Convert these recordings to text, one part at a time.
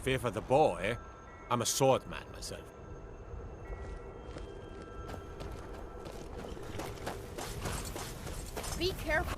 fear for the bow, eh? I'm a swordman myself. Be careful.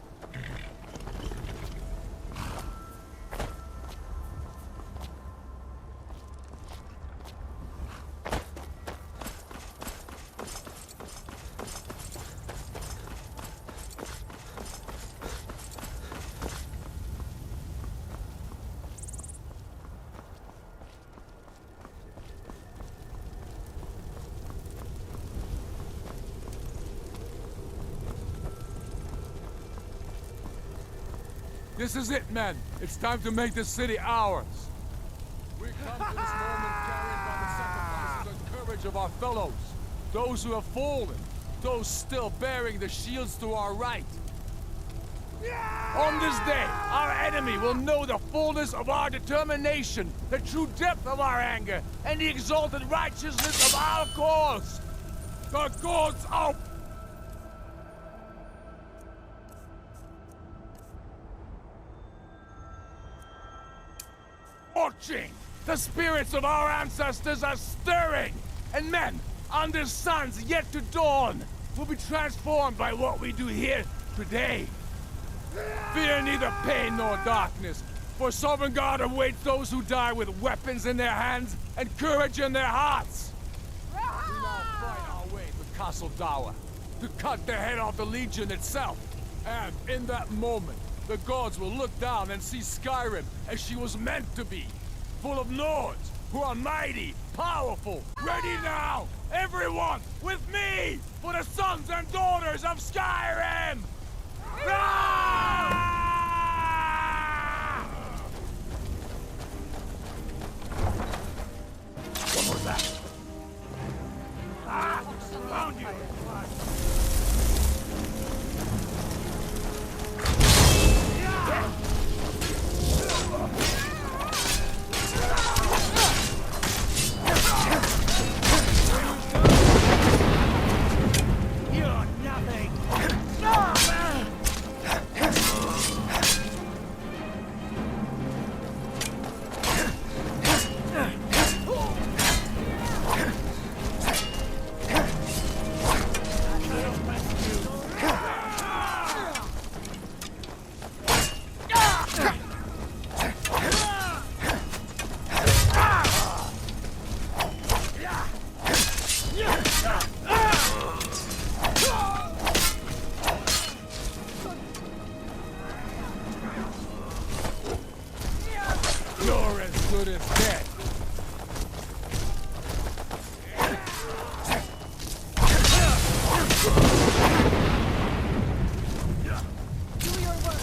This is it, men. It's time to make this city ours. We come to this moment carried by the sacrifices and courage of our fellows. Those who have fallen. Those still bearing the shields to our right. On this day, our enemy will know the fullness of our determination, the true depth of our anger, and the exalted righteousness of our cause. The gods of... Watching! The spirits of our ancestors are stirring! And men, under suns yet to dawn, will be transformed by what we do here today. Fear neither pain nor darkness, for Sovereign God awaits those who die with weapons in their hands and courage in their hearts. We now fight our way to Castle Dower, to cut the head off the Legion itself. And in that moment, the gods will look down and see Skyrim as she was meant to be, full of lords who are mighty, powerful. Ready now, everyone, with me, for the sons and daughters of Skyrim! Ah! What was that? Ah! Found you! You're as good as dead. Do your work.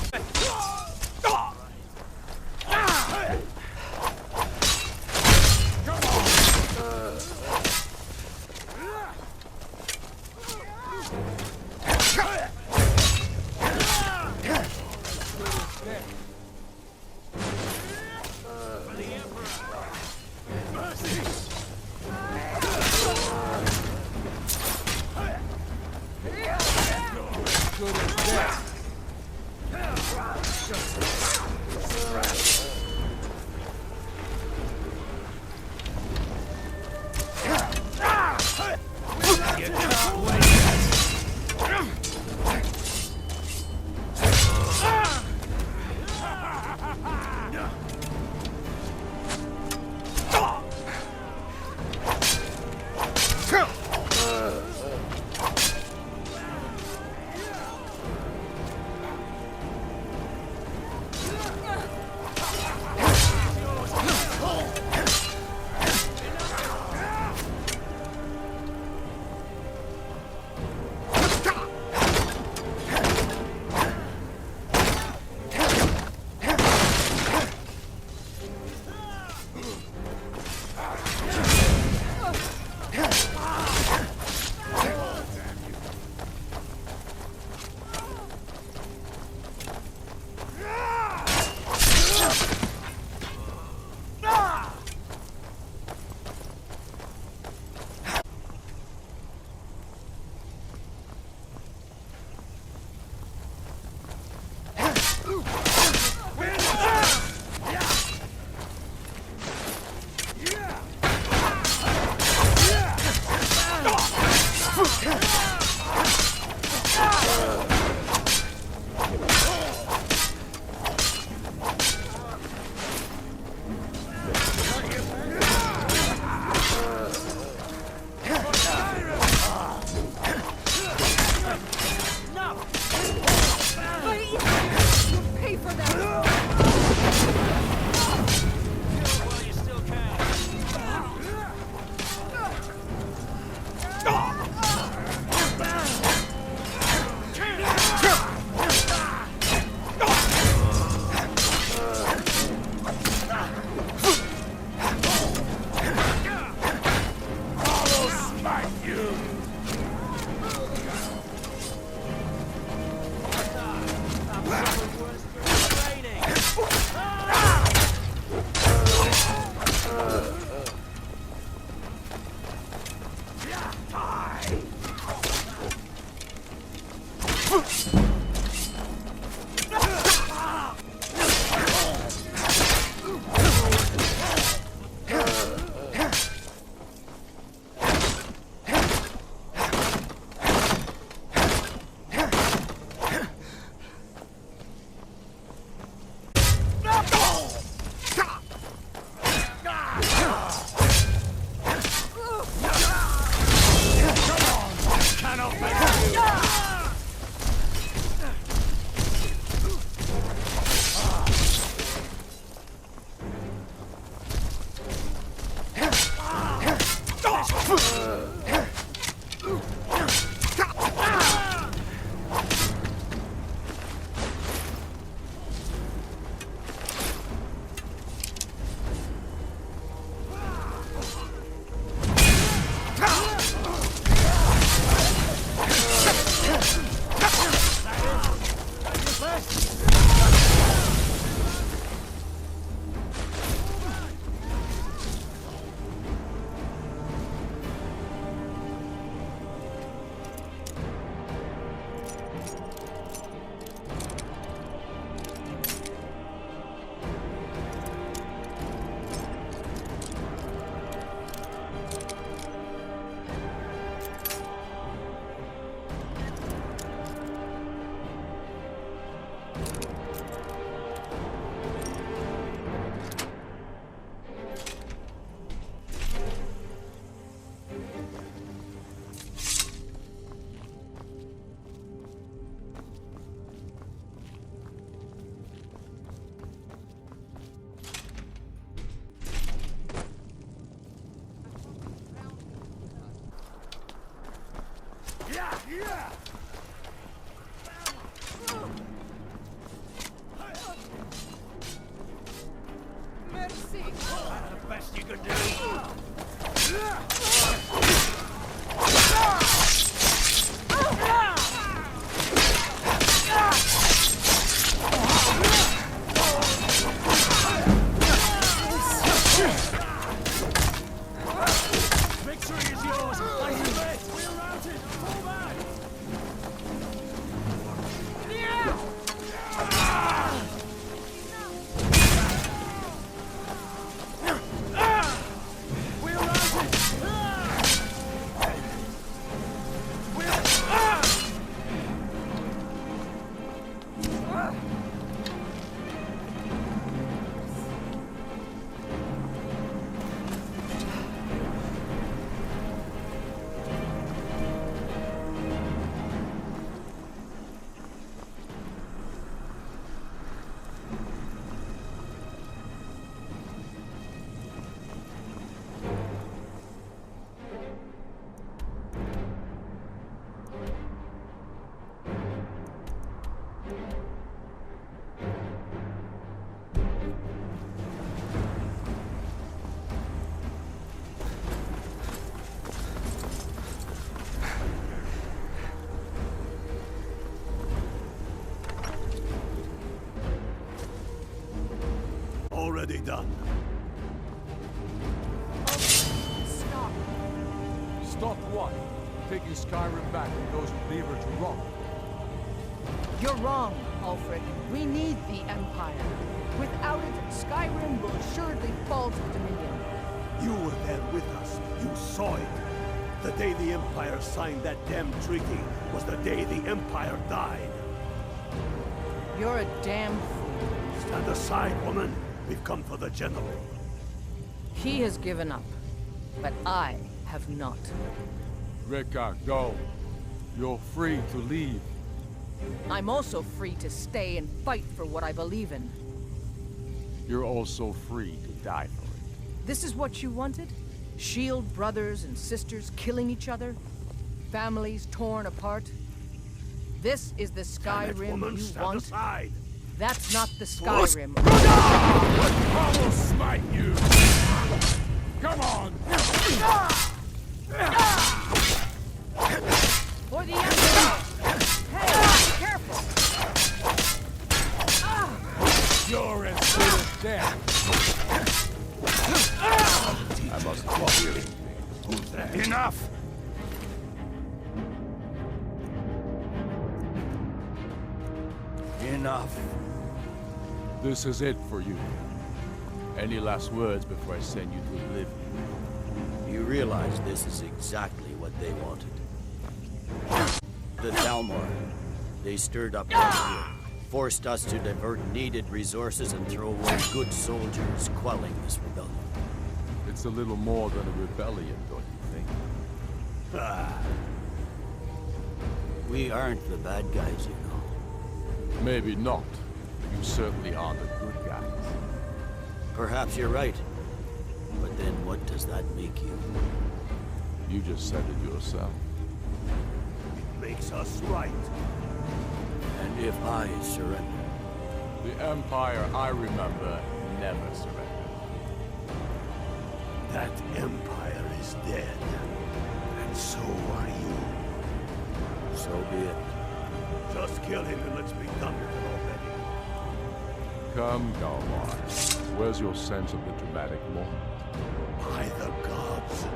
best you can do. Victory is yours. I hear it. We're routed. Fall back. We're routed. Already done. Stop. Stop what? Taking Skyrim back from those who leave her to rot. You're wrong, Ulfric. We need the Empire. Without it, Skyrim will assuredly fall to Dominion. You were there with us. You saw it. The day the Empire signed that damn treaty was the day the Empire died. You're a damn fool. Stand aside, woman. We've come for the General. He has given up, but I have not. Rika, go. You're free to leave. I'm also free to stay and fight for what I believe in. You're also free to die for it. This is what you wanted? Shield brothers and sisters killing each other? Families torn apart? This is the Damn it, Skyrim woman, you stand want? aside. That's not the Skyrim. I will smite you! Come on! For the Empire! Hey, careful! You're as good as dead. I must walk you. Who's there? Enough! Enough. This is it for you. Any last words before I send you to oblivion? You realize this is exactly what they wanted. The Thalmor. They stirred up here, forced us to divert needed resources and throw away good soldiers, quelling this rebellion. It's a little more than a rebellion, don't you think? Ah, We aren't the bad guys, you know. Maybe not. You certainly are the good guys. Perhaps you're right. But then what does that make you? You just said it yourself. it makes us right. And if I surrender? The Empire I remember never surrendered. That Empire is dead. And so are you. So be it. Just kill him and let's be done with it already. Come, Galmar. Where's your sense of the dramatic moment? By the gods.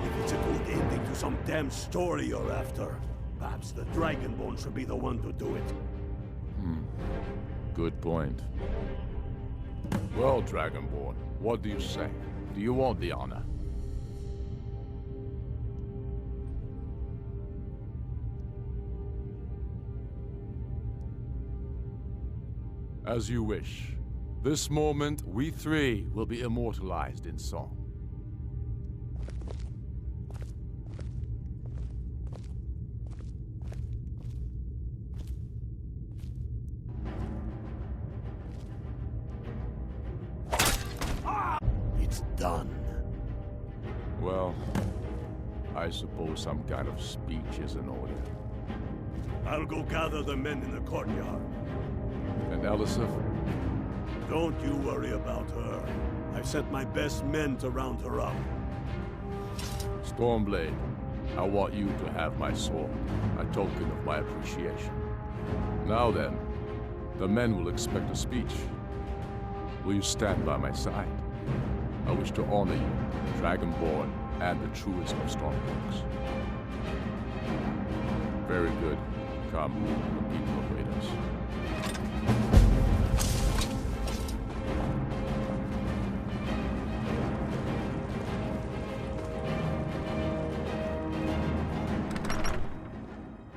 If it's a good ending to some damn story you're after, perhaps the Dragonborn should be the one to do it. Good point. Well, Dragonborn, what do you say? Do you want the honor? As you wish. This moment, we three will be immortalized in song. It's done. Well, I suppose some kind of speech is in order. I'll go gather the men in the courtyard. And Elisif? Don't you worry about her. I've sent my best men to round her up. Stormblade, I want you to have my sword, a token of my appreciation. Now then, the men will expect a speech. Will you stand by my side? I wish to honor you, Dragonborn and the truest of Stormcloaks. Very good. Come, the people await us.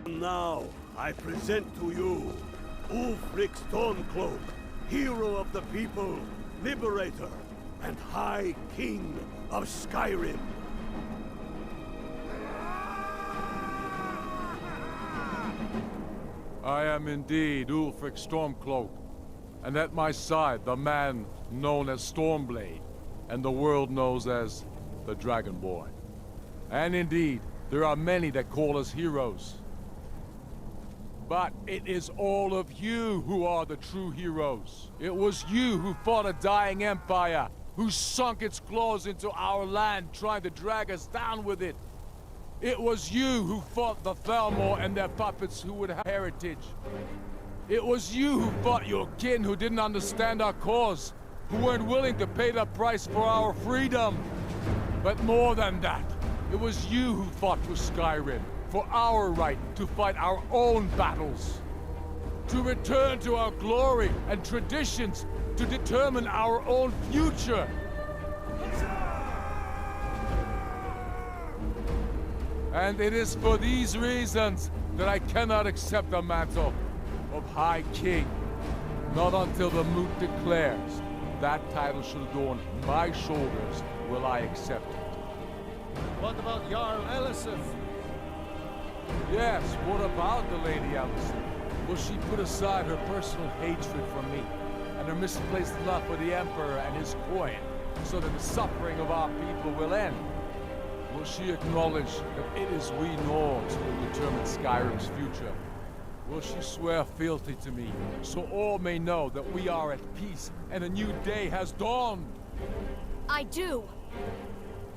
Now, I present to you Ulfric Stormcloak, hero of the people, liberator, and High King of Skyrim. I am indeed Ulfric Stormcloak, and at my side the man known as Stormblade, and the world knows as the Dragonborn. And indeed, there are many that call us heroes. But it is all of you who are the true heroes. It was you who fought a dying empire, who sunk its claws into our land, trying to drag us down with it. It was you who fought the Thalmor and their puppets who would have heritage. It was you who fought your kin who didn't understand our cause, who weren't willing to pay the price for our freedom. But more than that, it was you who fought for Skyrim, for our right to fight our own battles, to return to our glory and traditions, to determine our own future. And it is for these reasons that I cannot accept the mantle of High King. Not until the Moot declares that title should adorn my shoulders will I accept it. What about Jarl Elisif? Yes, what about the Lady Allison? Will she put aside her personal hatred for me and her misplaced love for the Emperor and his coin so that the suffering of our people will end? Will she acknowledge that it is we Nords who will determine Skyrim's future? Will she swear fealty to me so all may know that we are at peace and a new day has dawned? I do.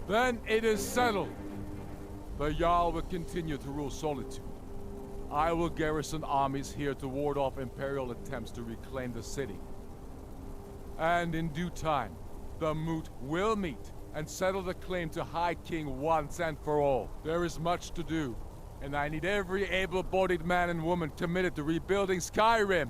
Then it is settled. The Jarl will continue to rule Solitude. I will garrison armies here to ward off Imperial attempts to reclaim the city. And in due time, the Moot will meet and settle the claim to High King once and for all. There is much to do, and I need every able-bodied man and woman committed to rebuilding Skyrim.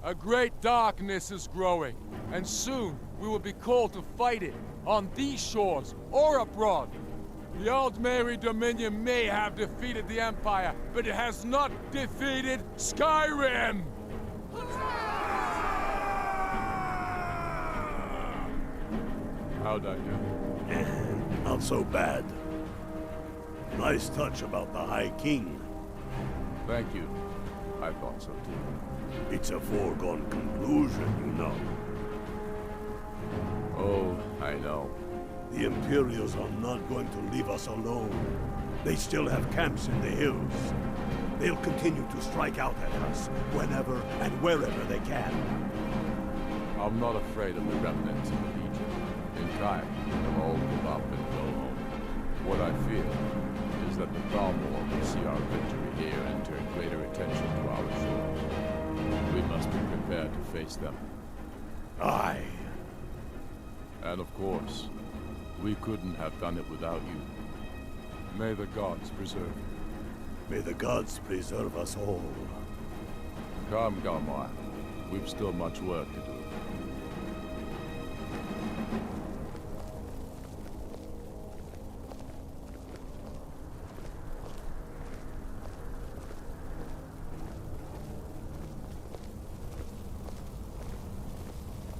A great darkness is growing, and soon we will be called to fight it, on these shores or abroad. The Aldmeri Dominion may have defeated the Empire, but it has not defeated Skyrim! How'd I do? Not so bad. Nice touch about the High King. Thank you. I thought so too. It's a foregone conclusion, you know. Oh, I know. The Imperials are not going to leave us alone. They still have camps in the hills. They'll continue to strike out at us whenever and wherever they can. I'm not afraid of the remnants of the Legion. In time, they'll all give up and go home. What I fear is that the Thalmor will see our victory here and turn greater attention to our shores. We must be prepared to face them. Aye. And of course, we couldn't have done it without you. May the gods preserve you. May the gods preserve us all. Come, Galmar. We've still much work to do.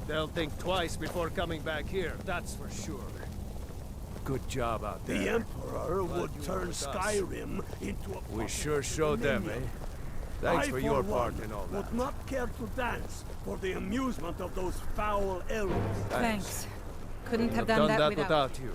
They'll think twice before coming back here, that's for sure. Good job out there. The Emperor would turn Skyrim into a... We sure showed them, eh? Thanks for your part in all that. Would not care to dance for the amusement of those foul elves. Thanks. Couldn't have Done done that without you.